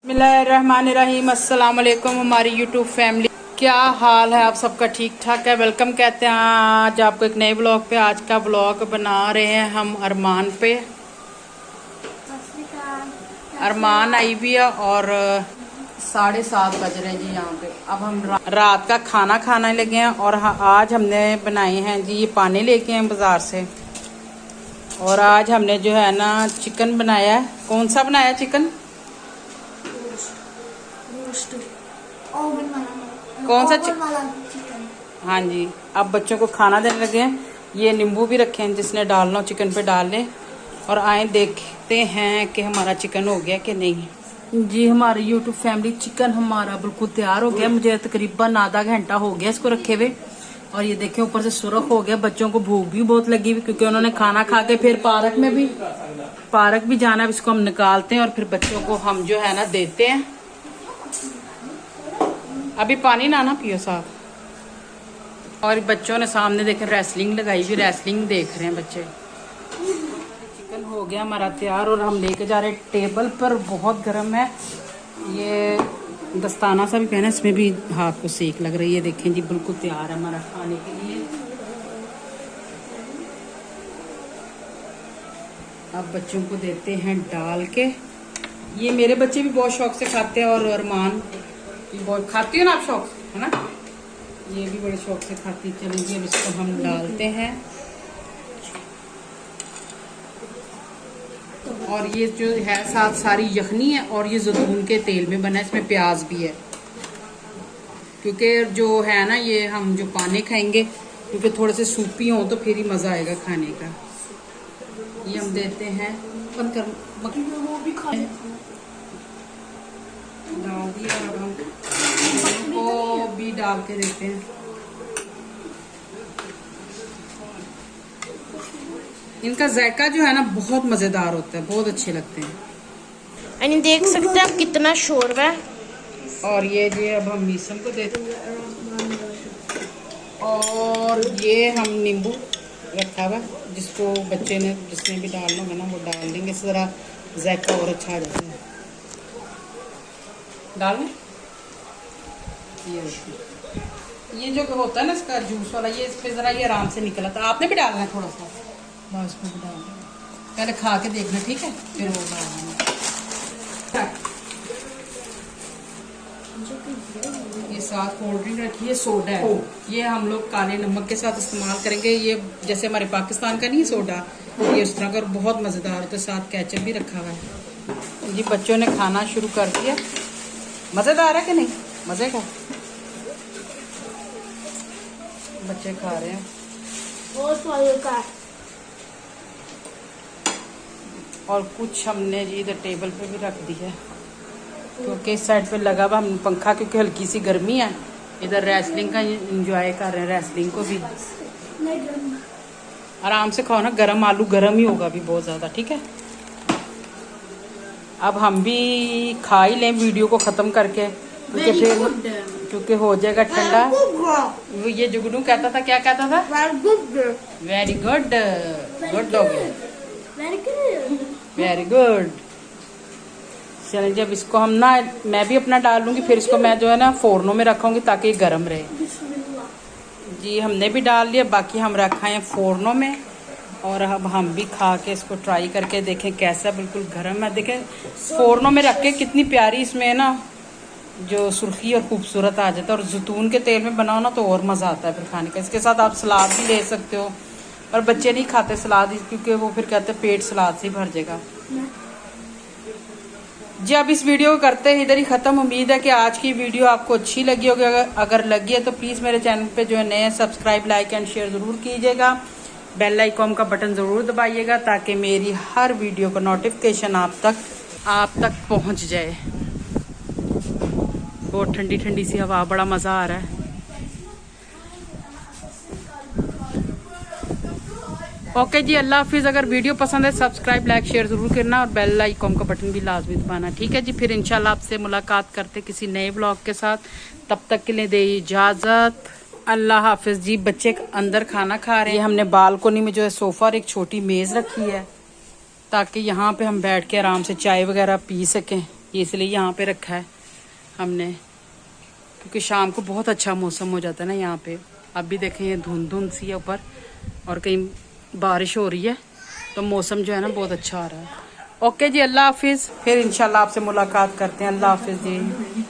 बिस्मिल्लाहिर्रहमानिर्रहीम। अस्सलाम वालेकुम हमारी यूट्यूब फैमिली, क्या हाल है आप सबका? ठीक ठाक है। वेलकम कहते हैं आज आपको एक नए ब्लॉग पे। आज का ब्लॉग बना रहे हैं हम अरमान पे। अरमान आई हुई है और 7:30 बज रहे हैं जी यहाँ पे। अब हम रात का खाना खाने लगे हैं और आज हमने बनाए हैं जी, ये पानी लेके हैं बाजार से। और आज हमने जो है ना चिकन बनाया है। कौन सा बनाया चिकन? कौन सा चिकन? हाँ जी। अब बच्चों को खाना देने लगे हैं। ये नींबू भी रखे हैं, जिसने डालना हो चिकन पे डाल लें। और आए देखते हैं कि हमारा चिकन हो गया कि नहीं। जी हमारी यूट्यूब फैमिली, चिकन हमारा बिल्कुल तैयार हो गया। मुझे तकरीबन आधा घंटा हो गया इसको रखे हुए। और ये देखें ऊपर से सुरख हो गया। बच्चों को भूख भी बहुत लगी हुई, क्योंकि उन्होंने खाना खा के फिर पार्क भी जाना है। इसको हम निकालते हैं और फिर बच्चों को हम जो है ना देते हैं। अभी पानी ना पियो साहब। और बच्चों ने सामने देखें रेसलिंग लगाई हुई, रेसलिंग देख रहे हैं बच्चे। चिकन हो गया हमारा तैयार और हम लेके जा रहे हैं टेबल पर। बहुत गर्म है। ये दस्ताना सा भी पहना, इसमें भी हाथ को सेक लग रही है। देखें जी बिल्कुल तैयार है हमारा खाने के लिए। अब बच्चों को देते हैं डाल के। ये मेरे बच्चे भी बहुत शौक से खाते हैं और अरमान बहुत खाती हो ना आप, शौक है ना? ये भी बड़े शौक से खाती है। चलिए अब इसको हम डालते हैं। और ये जो है साथ सारी यखनी है और ये जैतून के तेल में बना है, इसमें प्याज भी है। क्योंकि जो है ना ये हम जो पानी खाएंगे, क्योंकि थोड़े से सूपी हो तो फिर ही मजा आएगा खाने का। ये हम देते हैं बंद कर, वो भी खा डाल दिया। अब हम को भी डाल के देते हैं। इनका जायका जो है ना बहुत मजेदार होता है, बहुत अच्छे लगते हैं। देख सकते हैं आप कितना शोर है। और ये जो अब हम मीसम को देते हैं। और ये हम नींबू रखा हुआ, जिसको बच्चे ने जिसने भी डालना होगा ना वो डाल देंगे। इससे ज़रा जायका और अच्छा आ जाता है। डालें ये जो होता है ना इसका जूस वाला, ये इस पे जरा ये आराम से निकला था। आपने भी डालना है थोड़ा सा, बस भी डालना। पहले खा के देखना, ठीक है, फिर वो डालना। ये साथ कोल्ड ड्रिंक रखी है, सोडा है। ये हम लोग काले नमक के साथ इस्तेमाल करेंगे। ये जैसे हमारे पाकिस्तान का नहीं सोडा, ये उस तरह का बहुत मजेदार होता है। साथ केचप भी रखा हुआ है। जी बच्चों ने खाना शुरू कर दिया। मजेदार है कि नहीं? मजे का बच्चे खा रहे हैं। बहुत स्वाद का। और कुछ हमने जी इधर टेबल पे भी रख दिया है, क्योंकि इस साइड पे लगा हुआ हम पंखा, क्योंकि हल्की सी गर्मी है। इधर रेसलिंग का एंजॉय कर रहे हैं, रेसलिंग को भी। आराम से खाओ ना, गरम आलू गरम ही होगा अभी बहुत ज्यादा, ठीक है। अब हम भी खा ही लें वीडियो को ख़त्म करके, क्योंकि फिर क्योंकि हो जाएगा ठंडा। ये जुगनू कहता था, क्या कहता था? वेरी गुड, गुड हो गया, वेरी गुड। चलिए जब इसको हम ना, मैं भी अपना डाल लूँगी, फिर इसको मैं जो है ना फोरनों में रखूँगी ताकि ये गर्म रहे। जी हमने भी डाल लिया, बाकी हम रखा है फोरनों में। और अब हम भी खा के इसको ट्राई करके देखें कैसा। बिल्कुल गर्म है, देखें फोरनों में रख के कितनी प्यारी इसमें ना जो सुर्खी और खूबसूरत आ जाता है। और जैतून के तेल में बनाओ ना तो और मज़ा आता है फिर खाने का। इसके साथ आप सलाद भी ले सकते हो, पर बच्चे नहीं खाते सलाद, क्योंकि वो फिर कहते हैं पेट सलाद से भर जाएगा। जी अब इस वीडियो को करते हैं इधर ही ख़त्म। उम्मीद है कि आज की वीडियो आपको अच्छी लगी होगी। अगर लगी है तो प्लीज़ मेरे चैनल पे जो है नए सब्सक्राइब, लाइक एंड शेयर ज़रूर कीजिएगा। बेल आइकॉन का बटन ज़रूर दबाइएगा ताकि मेरी हर वीडियो का नोटिफिकेशन आप तक पहुंच जाए। बहुत ठंडी ठंडी सी हवा, बड़ा मज़ा आ रहा है। ओके जी, अल्लाह हाफिज़। अगर वीडियो पसंद है सब्सक्राइब, लाइक, शेयर ज़रूर करना और बेल आइकॉन का बटन भी लाजमी दबाना, ठीक है जी। फिर इंशाल्लाह आपसे मुलाकात करते किसी नए ब्लॉग के साथ। तब तक के लिए दे इजाज़त, अल्लाह हाफिज़ जी। बच्चे अंदर खाना खा रहे हैं। हमने बालकोनी में जो है सोफ़ा और एक छोटी मेज़ रखी है, ताकि यहाँ पे हम बैठ के आराम से चाय वगैरह पी सकें। ये इसलिए यहाँ पे रखा है हमने, क्योंकि शाम को बहुत अच्छा मौसम हो जाता है ना यहाँ पे। अब भी देखें ये धुंध धुंध सी है ऊपर और कहीं बारिश हो रही है, तो मौसम जो है ना बहुत अच्छा आ रहा है। ओके जी, अल्लाह हाफिज़। फिर इंशाल्लाह आपसे मुलाकात करते हैं। अल्लाह हाफिज़ जी।